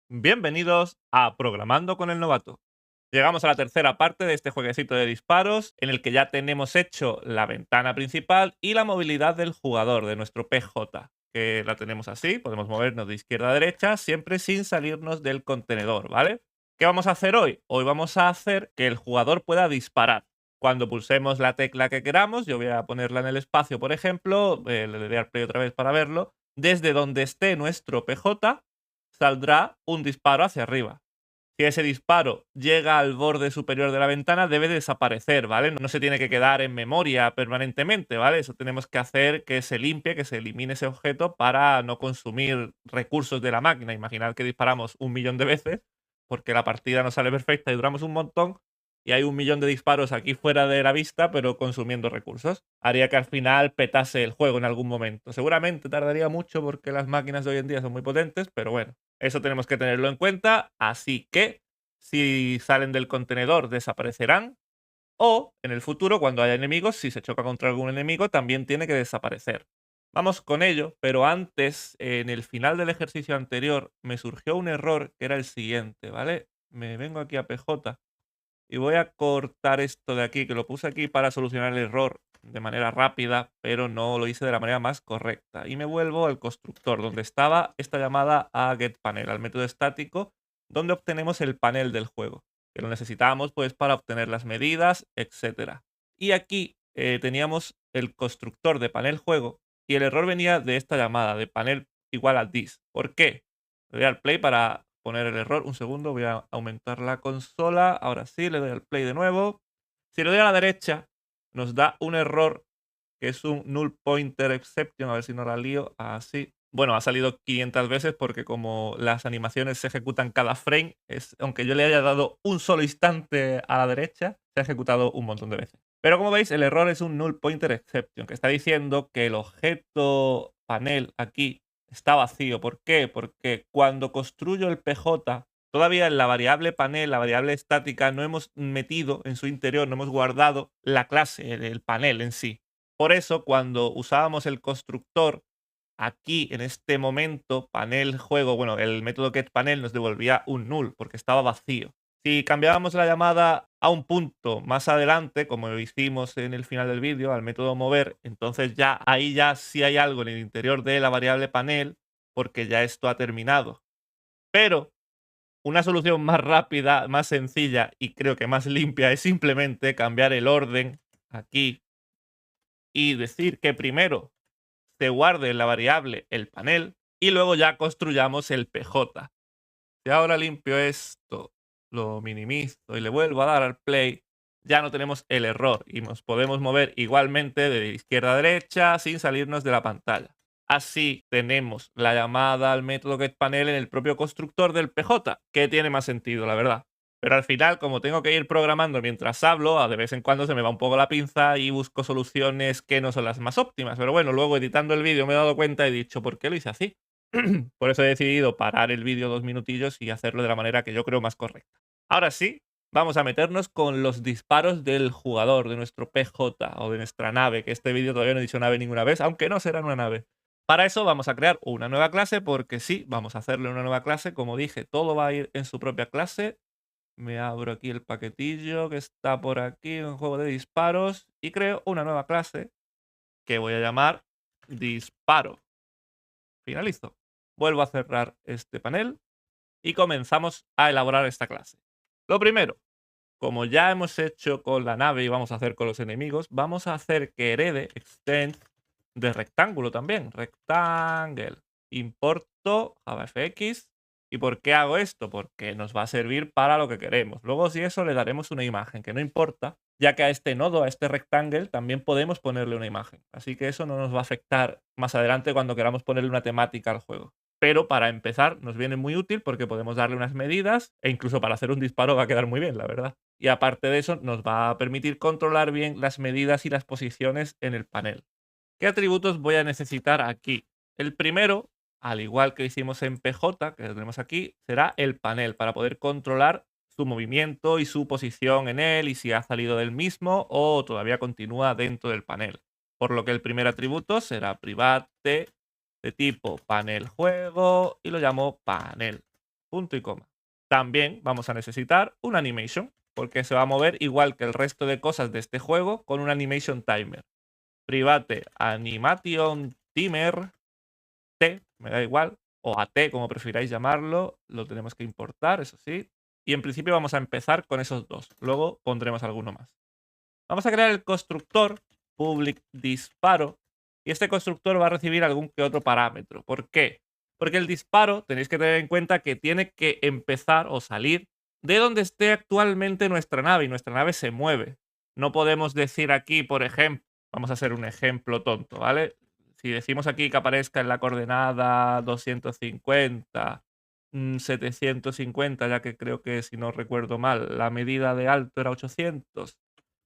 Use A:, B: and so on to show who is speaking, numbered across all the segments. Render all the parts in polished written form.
A: Bienvenidos a Programando con el Novato. Llegamos a la tercera parte de este jueguecito de disparos en el que ya tenemos hecho la ventana principal y la movilidad del jugador, de nuestro PJ, que la tenemos así, podemos movernos de izquierda a derecha siempre sin salirnos del contenedor, ¿vale? ¿Qué vamos a hacer hoy? Hoy vamos a hacer que el jugador pueda disparar. Cuando pulsemos la tecla que queramos, yo voy a ponerla en el espacio, por ejemplo, le daré al play otra vez para verlo, desde donde esté nuestro PJ, saldrá un disparo hacia arriba. Si ese disparo llega al borde superior de la ventana, debe desaparecer, ¿vale? No se tiene que quedar en memoria permanentemente, ¿vale? Eso tenemos que hacer que se limpie, que se elimine ese objeto para no consumir recursos de la máquina. Imaginad que disparamos 1.000.000 de veces, porque la partida no sale perfecta y duramos un montón, y hay 1.000.000 de disparos aquí fuera de la vista, pero consumiendo recursos. Haría que al final petase el juego en algún momento. Seguramente tardaría mucho porque las máquinas de hoy en día son muy potentes, pero bueno, eso tenemos que tenerlo en cuenta, así que si salen del contenedor desaparecerán o en el futuro cuando haya enemigos, si se choca contra algún enemigo también tiene que desaparecer. Vamos con ello, pero antes, en el final del ejercicio anterior me surgió un error que era el siguiente, ¿vale? Me vengo aquí a PJ y voy a cortar esto de aquí, que lo puse aquí para solucionar el error de manera rápida, pero no lo hice de la manera más correcta. Y me vuelvo al constructor, donde estaba esta llamada a getPanel, al método estático, donde obtenemos el panel del juego, que lo necesitamos pues para obtener las medidas, etc. Y aquí teníamos el constructor de panel juego, y el error venía de esta llamada, de panel igual a this. ¿Por qué? Le doy al play para poner el error. Un segundo, voy a aumentar la consola. Ahora sí, le doy al play de nuevo. Si le doy a la derecha, nos da un error que es un null pointer exception. A ver si no la lío. Así. Bueno, ha salido 500 veces porque como las animaciones se ejecutan cada frame, aunque yo le haya dado un solo instante a la derecha, se ha ejecutado un montón de veces. Pero como veis, el error es un null pointer exception, que está diciendo que el objeto panel aquí está vacío. ¿Por qué? Porque cuando construyo el PJ, todavía en la variable panel, la variable estática, no hemos metido en su interior, no hemos guardado la clase, el panel en sí. Por eso, cuando usábamos el constructor, aquí en este momento, panel juego, bueno, el método getPanel nos devolvía un null porque estaba vacío. Si cambiábamos la llamada a un punto más adelante, como lo hicimos en el final del vídeo, al método mover, entonces ya ahí ya sí hay algo en el interior de la variable panel, porque ya esto ha terminado. Pero una solución más rápida, más sencilla y creo que más limpia es simplemente cambiar el orden aquí y decir que primero se guarde en la variable el panel y luego ya construyamos el PJ. Si ahora limpio esto, lo minimizo y le vuelvo a dar al play, ya no tenemos el error y nos podemos mover igualmente de izquierda a derecha sin salirnos de la pantalla. Así tenemos la llamada al método getPanel en el propio constructor del PJ, que tiene más sentido, la verdad. Pero al final, como tengo que ir programando mientras hablo, de vez en cuando se me va un poco la pinza y busco soluciones que no son las más óptimas. Pero bueno, luego editando el vídeo me he dado cuenta y he dicho, ¿por qué lo hice así? Por eso he decidido parar el vídeo 2 minutillos y hacerlo de la manera que yo creo más correcta. Ahora sí, vamos a meternos con los disparos del jugador, de nuestro PJ o de nuestra nave, que este vídeo todavía no he dicho nave ninguna vez, aunque no será una nave. Para eso vamos a crear una nueva clase, porque sí, vamos a hacerle una nueva clase. Como dije, todo va a ir en su propia clase. Me abro aquí el paquetillo que está por aquí, un juego de disparos, y creo una nueva clase que voy a llamar disparo. Finalizo. Vuelvo a cerrar este panel y comenzamos a elaborar esta clase. Lo primero, como ya hemos hecho con la nave y vamos a hacer con los enemigos, vamos a hacer que herede extend de rectángulo también. Rectangle. Importo JavaFX. ¿Y por qué hago esto? Porque nos va a servir para lo que queremos. Luego, si eso, le daremos una imagen, que no importa, ya que a este nodo, a este rectangle, también podemos ponerle una imagen. Así que eso no nos va a afectar más adelante cuando queramos ponerle una temática al juego. Pero para empezar nos viene muy útil porque podemos darle unas medidas e incluso para hacer un disparo va a quedar muy bien, la verdad. Y aparte de eso nos va a permitir controlar bien las medidas y las posiciones en el panel. ¿Qué atributos voy a necesitar aquí? El primero, al igual que hicimos en PJ, que lo tenemos aquí, será el panel para poder controlar su movimiento y su posición en él y si ha salido del mismo o todavía continúa dentro del panel. Por lo que el primer atributo será private de tipo panel juego y lo llamo panel. punto y coma. También vamos a necesitar un animation, porque se va a mover igual que el resto de cosas de este juego con un animation timer. Private animation timer T, me da igual, o AT como prefiráis llamarlo, lo tenemos que importar, eso sí. Y en principio vamos a empezar con esos dos, luego pondremos alguno más. Vamos a crear el constructor public disparo y este constructor va a recibir algún que otro parámetro. ¿Por qué? Porque el disparo tenéis que tener en cuenta que tiene que empezar o salir de donde esté actualmente nuestra nave y nuestra nave se mueve. No podemos decir aquí, por ejemplo, vamos a hacer un ejemplo tonto, ¿vale? Si decimos aquí que aparezca en la coordenada 250, 750, ya que creo que si no recuerdo mal, la medida de alto era 800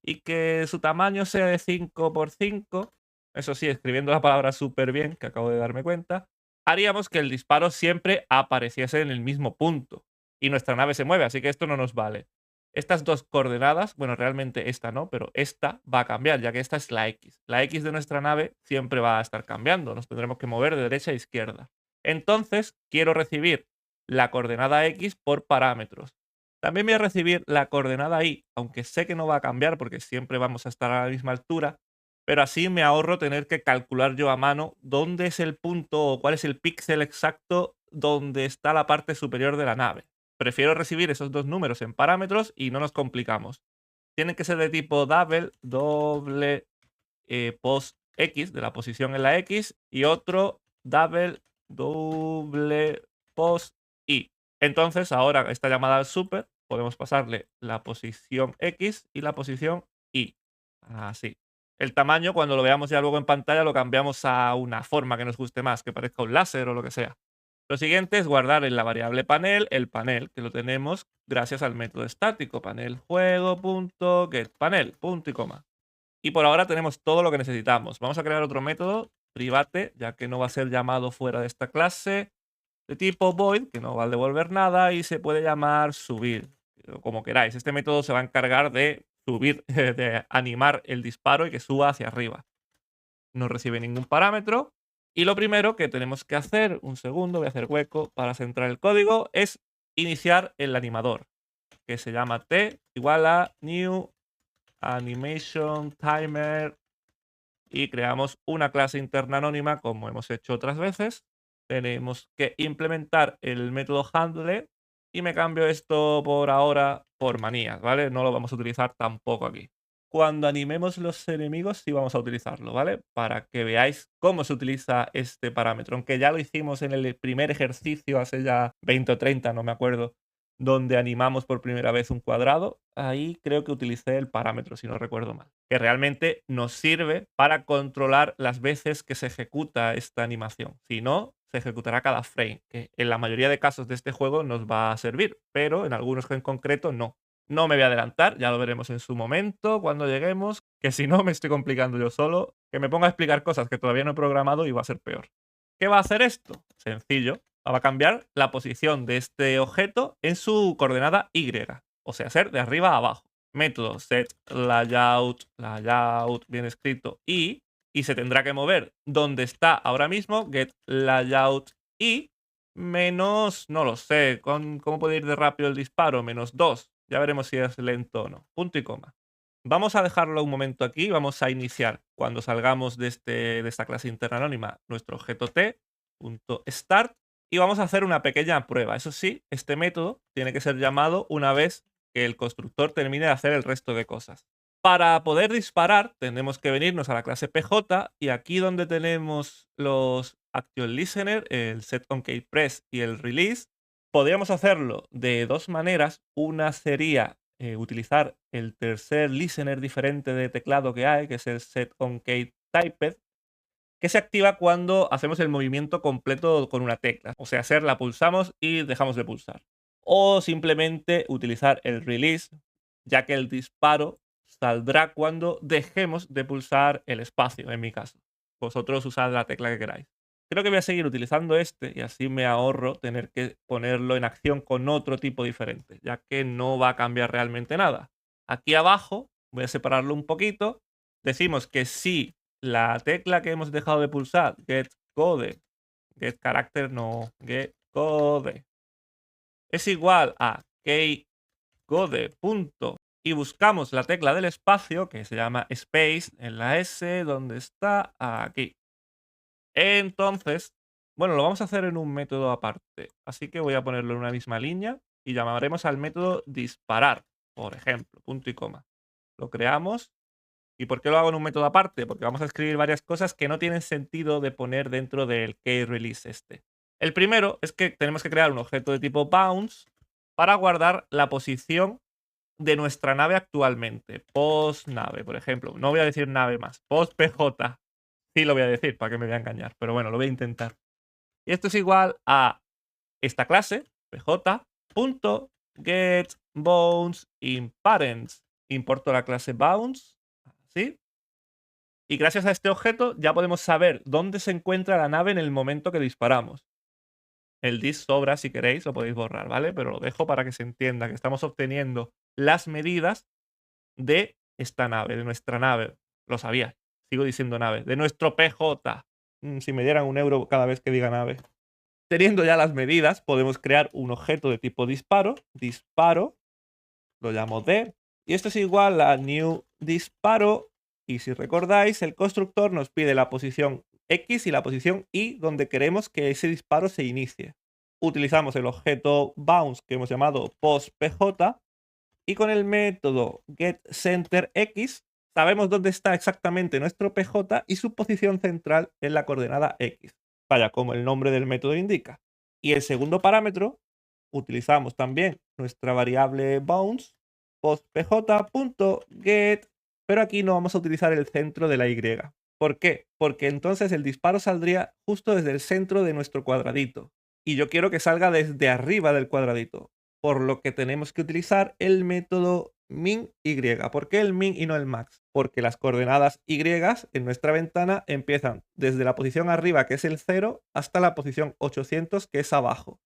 A: y que su tamaño sea de 5 por 5, eso sí, escribiendo la palabra súper bien, que acabo de darme cuenta, haríamos que el disparo siempre apareciese en el mismo punto. Y nuestra nave se mueve, así que esto no nos vale. Estas dos coordenadas, bueno, realmente esta no, pero esta va a cambiar, ya que esta es la X. La X de nuestra nave siempre va a estar cambiando, nos tendremos que mover de derecha a izquierda. Entonces, quiero recibir la coordenada X por parámetros. También voy a recibir la coordenada Y, aunque sé que no va a cambiar porque siempre vamos a estar a la misma altura, pero así me ahorro tener que calcular yo a mano dónde es el punto o cuál es el píxel exacto donde está la parte superior de la nave. Prefiero recibir esos dos números en parámetros y no nos complicamos. Tienen que ser de tipo double, doble post X, de la posición en la X, y otro double, doble post Y. Entonces, ahora esta llamada al super, podemos pasarle la posición X y la posición Y. Así. El tamaño, cuando lo veamos ya luego en pantalla, lo cambiamos a una forma que nos guste más, que parezca un láser o lo que sea. Lo siguiente es guardar en la variable panel el panel, que lo tenemos gracias al método estático, panel juego.getPanel, punto y coma. Y por ahora tenemos todo lo que necesitamos. Vamos a crear otro método private, ya que no va a ser llamado fuera de esta clase, de tipo void, que no va a devolver nada, y se puede llamar subir, o como queráis. Este método se va a encargar de subir, de animar el disparo y que suba hacia arriba. No recibe ningún parámetro. Y lo primero que tenemos que hacer, un segundo, voy a hacer hueco para centrar el código, es iniciar el animador, que se llama t igual a new animation timer y creamos una clase interna anónima como hemos hecho otras veces. Tenemos que implementar el método handle y me cambio esto por ahora por manías, ¿vale? No lo vamos a utilizar tampoco aquí. Cuando animemos los enemigos sí vamos a utilizarlo, ¿vale? Para que veáis cómo se utiliza este parámetro. Aunque ya lo hicimos en el primer ejercicio hace ya 20 o 30, no me acuerdo, donde animamos por primera vez un cuadrado, ahí creo que utilicé el parámetro, si no recuerdo mal, que realmente nos sirve para controlar las veces que se ejecuta esta animación. Si no, se ejecutará cada frame, que en la mayoría de casos de este juego nos va a servir, pero en algunos en concreto no. No me voy a adelantar, ya lo veremos en su momento, cuando lleguemos, que si no me estoy complicando yo solo, que me ponga a explicar cosas que todavía no he programado y va a ser peor. ¿Qué va a hacer esto? Sencillo, va a cambiar la posición de este objeto en su coordenada Y, o sea, ser de arriba a abajo. Método set layout bien escrito y se tendrá que mover donde está ahora mismo get layout y menos, no lo sé, ¿cómo puede ir de rápido el disparo? -2. Ya veremos si es lento o no. Punto y coma. Vamos a dejarlo un momento aquí. Vamos a iniciar, cuando salgamos de esta clase interna anónima, nuestro objeto t.start y vamos a hacer una pequeña prueba. Eso sí, este método tiene que ser llamado una vez que el constructor termine de hacer el resto de cosas. Para poder disparar, tenemos que venirnos a la clase PJ y aquí donde tenemos los Action Listener, el setOnKeyPress y el Release, podríamos hacerlo de dos maneras. Una sería utilizar el tercer listener diferente de teclado que hay, que es el setOnKeyTyped, que se activa cuando hacemos el movimiento completo con una tecla. O sea, la pulsamos y dejamos de pulsar. O simplemente utilizar el release, ya que el disparo saldrá cuando dejemos de pulsar el espacio, en mi caso. Vosotros usad la tecla que queráis. Creo que voy a seguir utilizando este y así me ahorro tener que ponerlo en acción con otro tipo diferente, ya que no va a cambiar realmente nada. Aquí abajo, voy a separarlo un poquito, decimos que si la tecla que hemos dejado de pulsar, get code, get character no, get code, es igual a keygode. Y buscamos la tecla del espacio, que se llama space, en la S, ¿dónde está? Aquí. Entonces, bueno, lo vamos a hacer en un método aparte. Así que voy a ponerlo en una misma línea y llamaremos al método disparar, por ejemplo, punto y coma. Lo creamos. ¿Y por qué lo hago en un método aparte? Porque vamos a escribir varias cosas que no tienen sentido de poner dentro del keyrelease este. El primero es que tenemos que crear un objeto de tipo bounce para guardar la posición de nuestra nave actualmente. Post nave, por ejemplo. No voy a decir nave más. Post PJ. Sí lo voy a decir, para que me voy a engañar. Pero bueno, lo voy a intentar. Y esto es igual a esta clase, pj.getBounceInParents. Importo la clase bounce. Así. Y gracias a este objeto ya podemos saber dónde se encuentra la nave en el momento que disparamos. El dis sobra, si queréis, lo podéis borrar, ¿vale? Pero lo dejo para que se entienda que estamos obteniendo las medidas de esta nave, de nuestra nave. Lo sabía, sigo diciendo nave. De nuestro PJ. Si me dieran €1 cada vez que diga nave. Teniendo ya las medidas, podemos crear un objeto de tipo disparo. Disparo, lo llamo D. Y esto es igual a new disparo. Y si recordáis, el constructor nos pide la posición X y la posición Y donde queremos que ese disparo se inicie. Utilizamos el objeto bounce que hemos llamado postPJ y con el método getCenterX sabemos dónde está exactamente nuestro PJ y su posición central en la coordenada X. Vaya, como el nombre del método indica. Y el segundo parámetro, utilizamos también nuestra variable bounce postpj.get, pero aquí no vamos a utilizar el centro de la Y. ¿Por qué? Porque entonces el disparo saldría justo desde el centro de nuestro cuadradito. Y yo quiero que salga desde arriba del cuadradito. Por lo que tenemos que utilizar el método min y. ¿Por qué el min y no el max? Porque las coordenadas y en nuestra ventana empiezan desde la posición arriba, que es el 0, hasta la posición 800, que es abajo.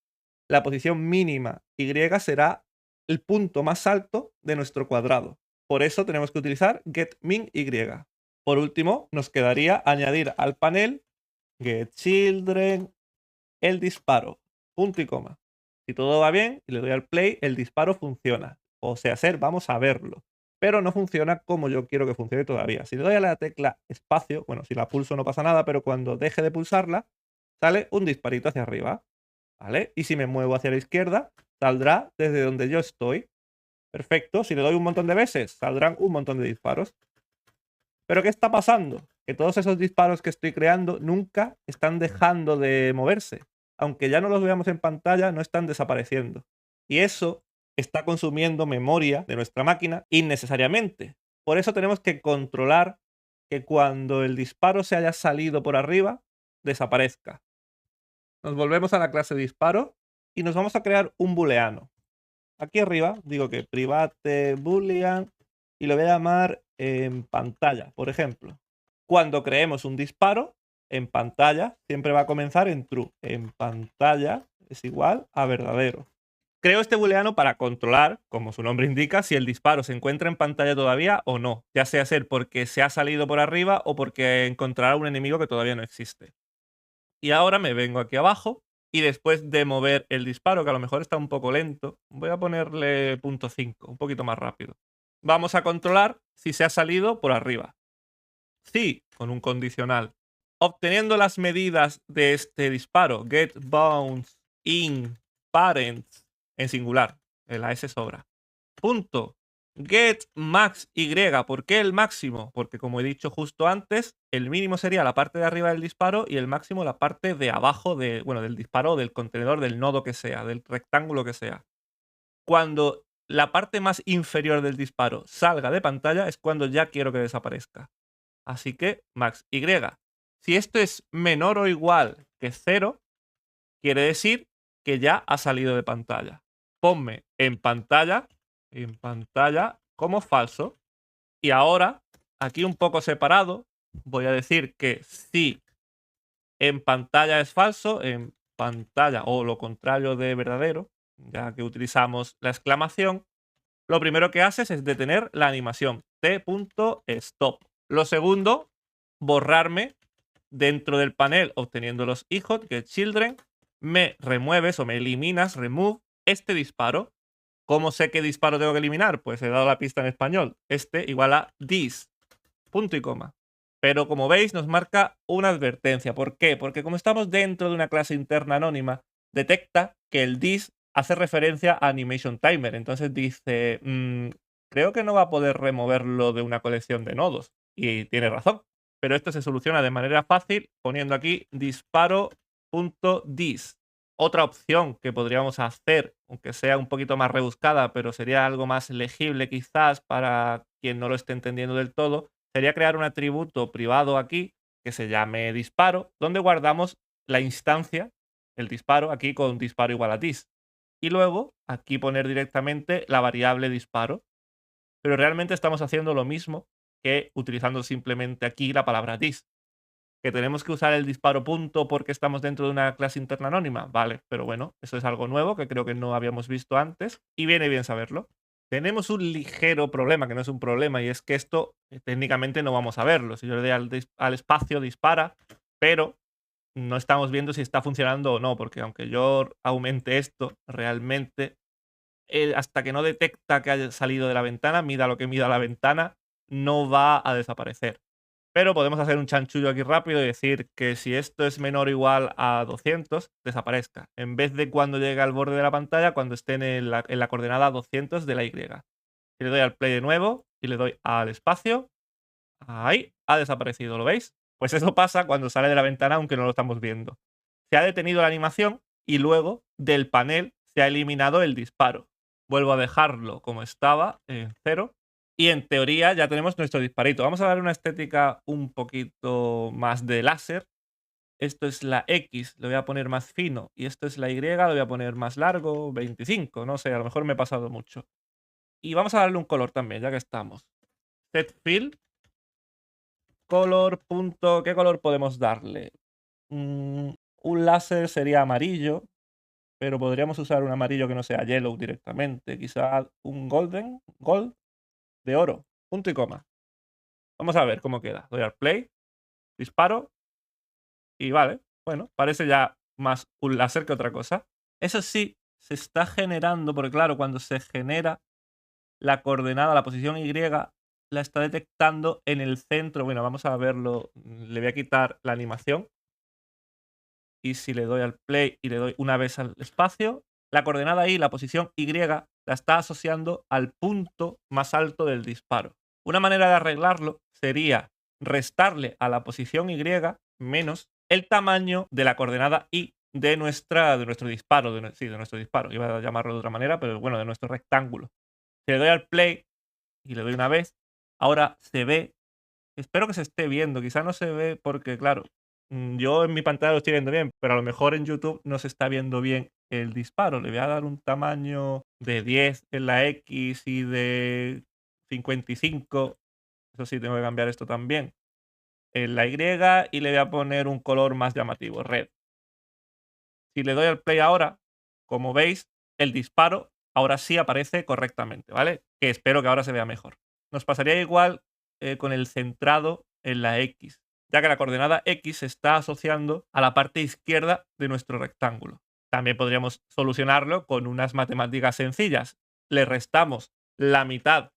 A: La posición mínima y será el punto más alto de nuestro cuadrado. Por eso tenemos que utilizar getMinY. Por último, nos quedaría añadir al panel getChildren el disparo, punto y coma. Si todo va bien y le doy al play, el disparo funciona. O sea, vamos a verlo. Pero no funciona como yo quiero que funcione todavía. Si le doy a la tecla espacio, bueno, si la pulso no pasa nada, pero cuando deje de pulsarla, sale un disparito hacia arriba. ¿Vale? Y si me muevo hacia la izquierda, saldrá desde donde yo estoy. Perfecto. Si le doy un montón de veces, saldrán un montón de disparos. ¿Pero qué está pasando? Que todos esos disparos que estoy creando nunca están dejando de moverse. Aunque ya no los veamos en pantalla, no están desapareciendo. Y eso está consumiendo memoria de nuestra máquina innecesariamente. Por eso tenemos que controlar que cuando el disparo se haya salido por arriba, desaparezca. Nos volvemos a la clase disparo y nos vamos a crear un booleano. Aquí arriba digo que private boolean y lo voy a llamar en pantalla, por ejemplo. Cuando creemos un disparo, en pantalla siempre va a comenzar en true. En pantalla es igual a verdadero. Creo este booleano para controlar, como su nombre indica, si el disparo se encuentra en pantalla todavía o no. Ya sea ser porque se ha salido por arriba o porque encontrará un enemigo que todavía no existe. Y ahora me vengo aquí abajo y después de mover el disparo, que a lo mejor está un poco lento, voy a ponerle 0.5, un poquito más rápido. Vamos a controlar si se ha salido por arriba. Sí, con un condicional. Obteniendo las medidas de este disparo, getBounceInParents, en singular, en la S sobra. Punto. GetMaxY. ¿Por qué el máximo? Porque como he dicho justo antes, el mínimo sería la parte de arriba del disparo y el máximo la parte de abajo del disparo, del contenedor, del nodo que sea, del rectángulo que sea. Cuando la parte más inferior del disparo salga de pantalla es cuando ya quiero que desaparezca. Así que maxY. Si esto es menor o igual que 0, quiere decir que ya ha salido de pantalla. Ponme en pantalla como falso. Y ahora, aquí un poco separado, voy a decir que si en pantalla es falso, en pantalla o lo contrario de verdadero, ya que utilizamos la exclamación, lo primero que haces es detener la animación, t.stop. Lo segundo, borrarme dentro del panel obteniendo los hijos, getChildren, me remueves o me eliminas, remove, este disparo, ¿cómo sé qué disparo tengo que eliminar? Pues he dado la pista en español. Este igual a this, punto y coma. Pero como veis nos marca una advertencia. ¿Por qué? Porque como estamos dentro de una clase interna anónima, detecta que el this hace referencia a Animation Timer. Entonces dice, creo que no va a poder removerlo de una colección de nodos. Y tiene razón. Pero esto se soluciona de manera fácil poniendo aquí disparo.this. Otra opción que podríamos hacer, aunque sea un poquito más rebuscada, pero sería algo más legible quizás para quien no lo esté entendiendo del todo, sería crear un atributo privado aquí que se llame disparo, donde guardamos la instancia, el disparo, aquí con disparo igual a this. Y luego aquí poner directamente la variable disparo. Pero realmente estamos haciendo lo mismo que utilizando simplemente aquí la palabra this. ¿Que tenemos que usar el disparo punto porque estamos dentro de una clase interna anónima? Vale, pero bueno, eso es algo nuevo que creo que no habíamos visto antes y viene bien saberlo. Tenemos un ligero problema, que no es un problema, y es que esto técnicamente no vamos a verlo. Si yo le doy al espacio, dispara, pero no estamos viendo si está funcionando o no, porque aunque yo aumente esto, realmente hasta que no detecta que haya salido de la ventana, mida lo que mida la ventana, no va a desaparecer. Pero podemos hacer un chanchullo aquí rápido y decir que si esto es menor o igual a 200, desaparezca. En vez de cuando llegue al borde de la pantalla, cuando esté en la coordenada 200 de la Y. Si le doy al play de nuevo y le doy al espacio, ahí ha desaparecido, ¿lo veis? Pues eso pasa cuando sale de la ventana aunque no lo estamos viendo. Se ha detenido la animación y luego del panel se ha eliminado el disparo. Vuelvo a dejarlo como estaba, en 0. Y en teoría ya tenemos nuestro disparito. Vamos a darle una estética un poquito más de láser. Esto es la X, lo voy a poner más fino. Y esto es la Y, lo voy a poner más largo, 25. No sé, a lo mejor me he pasado mucho. Y vamos a darle un color también, ya que estamos. Set fill. Color. ¿Qué color podemos darle? Un láser sería amarillo, pero podríamos usar un amarillo que no sea yellow directamente. Quizá un gold de oro, punto y coma. Vamos a ver cómo queda. Doy al play, disparo y vale, bueno, parece ya más un láser que otra cosa. Eso sí, se está generando, porque claro, cuando se genera la coordenada, la posición Y, la está detectando en el centro. Bueno, vamos a verlo. Le voy a quitar la animación. Y si le doy al play y le doy una vez al espacio, la coordenada Y, la posición Y, la está asociando al punto más alto del disparo. Una manera de arreglarlo sería restarle a la posición Y menos el tamaño de la coordenada Y de nuestro disparo. De nuestro disparo. Iba a llamarlo de otra manera, pero bueno, de nuestro rectángulo. Si le doy al play y le doy una vez, ahora se ve. Espero que se esté viendo. Quizá no se ve porque, claro, yo en mi pantalla lo estoy viendo bien, pero a lo mejor en YouTube no se está viendo bien el disparo. Le voy a dar un tamaño de 10 en la X y de 55. Eso sí, tengo que cambiar esto también. En la Y y le voy a poner un color más llamativo, red. Si le doy al play ahora, como veis, el disparo ahora sí aparece correctamente, ¿vale? Que espero que ahora se vea mejor. Nos pasaría igual con el centrado en la X, ya que la coordenada X se está asociando a la parte izquierda de nuestro rectángulo. También podríamos solucionarlo con unas matemáticas sencillas. Le restamos la mitad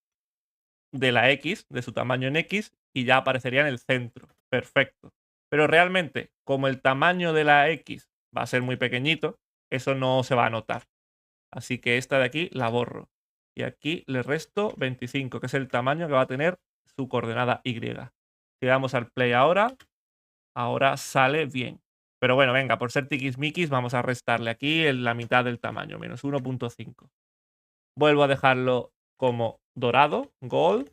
A: de la X, de su tamaño en X, y ya aparecería en el centro. Perfecto. Pero realmente, como el tamaño de la X va a ser muy pequeñito, eso no se va a notar. Así que esta de aquí la borro. Y aquí le resto 25, que es el tamaño que va a tener su coordenada Y. Si damos al play ahora sale bien. Pero bueno, venga, por ser tiquismiquis vamos a restarle aquí la mitad del tamaño, menos 1.5. Vuelvo a dejarlo como dorado, gold,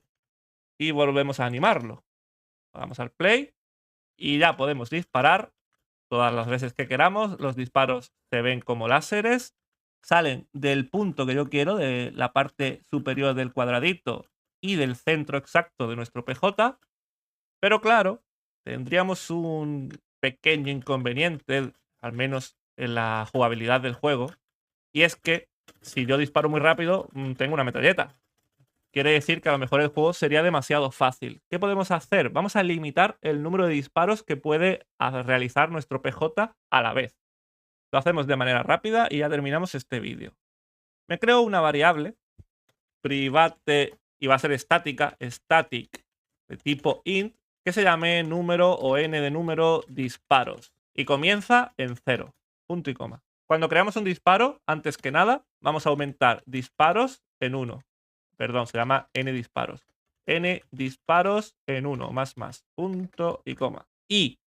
A: y volvemos a animarlo. Vamos al play y ya podemos disparar todas las veces que queramos. Los disparos se ven como láseres, salen del punto que yo quiero, de la parte superior del cuadradito y del centro exacto de nuestro PJ. Pero claro, tendríamos un pequeño inconveniente, al menos en la jugabilidad del juego, y es que si yo disparo muy rápido, tengo una metralleta. Quiere decir que a lo mejor el juego sería demasiado fácil. ¿Qué podemos hacer? Vamos a limitar el número de disparos que puede realizar nuestro PJ a la vez. Lo hacemos de manera rápida y ya terminamos este vídeo. Me creo una variable private y va a ser estática, static, de tipo int, que se llame número o n de número disparos. Y comienza en 0, punto y coma. Cuando creamos un disparo, antes que nada, vamos a aumentar disparos en 1. Perdón, se llama n disparos. N disparos en 1, más, punto y coma. Y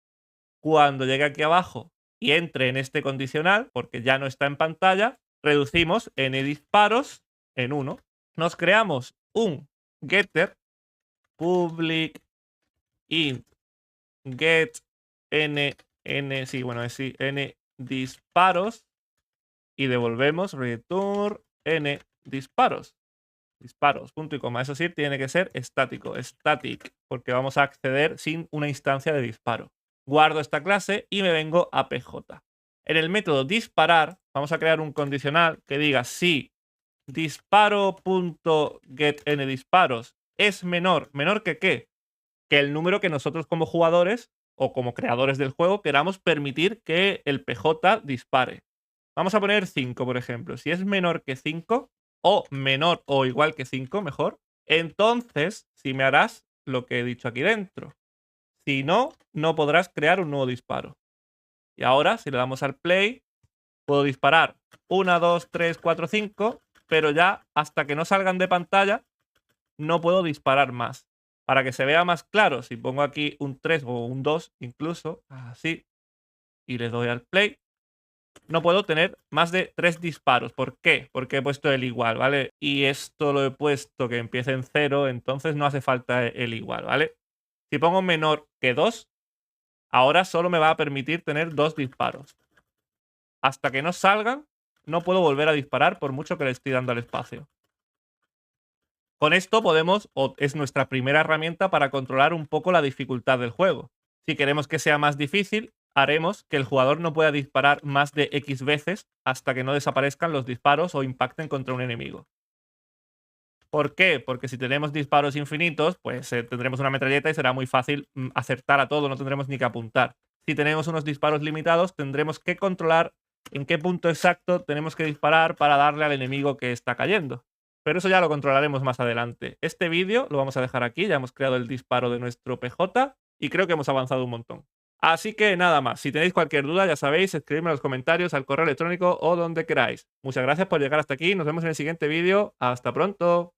A: cuando llegue aquí abajo y entre en este condicional, porque ya no está en pantalla, reducimos n disparos en 1. Nos creamos un getter public int get n disparos y devolvemos return n disparos. Disparos, punto y coma. Eso sí, tiene que ser estático, static, porque vamos a acceder sin una instancia de disparo. Guardo esta clase y me vengo a pj. En el método disparar vamos a crear un condicional que diga si disparo.getNdisparos es menor que ¿qué? Que el número que nosotros como jugadores o como creadores del juego queramos permitir que el PJ dispare. Vamos a poner 5, por ejemplo. Si es menor que 5, o menor o igual que 5, mejor, entonces sí me harás lo que he dicho aquí dentro. Si no, no podrás crear un nuevo disparo. Y ahora, si le damos al play, puedo disparar 1, 2, 3, 4, 5, pero ya hasta que no salgan de pantalla no puedo disparar más. Para que se vea más claro, si pongo aquí un 3 o un 2 incluso, así, y le doy al play, no puedo tener más de 3 disparos. ¿Por qué? Porque he puesto el igual, ¿vale? Y esto lo he puesto que empiece en 0, entonces no hace falta el igual, ¿vale? Si pongo menor que 2, ahora solo me va a permitir tener 2 disparos. Hasta que no salgan, no puedo volver a disparar por mucho que le estoy dando al espacio. Con esto podemos, o es nuestra primera herramienta para controlar un poco la dificultad del juego. Si queremos que sea más difícil, haremos que el jugador no pueda disparar más de X veces hasta que no desaparezcan los disparos o impacten contra un enemigo. ¿Por qué? Porque si tenemos disparos infinitos, pues tendremos una metralleta y será muy fácil acertar a todo, no tendremos ni que apuntar. Si tenemos unos disparos limitados, tendremos que controlar en qué punto exacto tenemos que disparar para darle al enemigo que está cayendo. Pero eso ya lo controlaremos más adelante. Este vídeo lo vamos a dejar aquí, ya hemos creado el disparo de nuestro PJ y creo que hemos avanzado un montón. Así que nada más, si tenéis cualquier duda ya sabéis, escribidme en los comentarios, al correo electrónico o donde queráis. Muchas gracias por llegar hasta aquí, nos vemos en el siguiente vídeo, hasta pronto.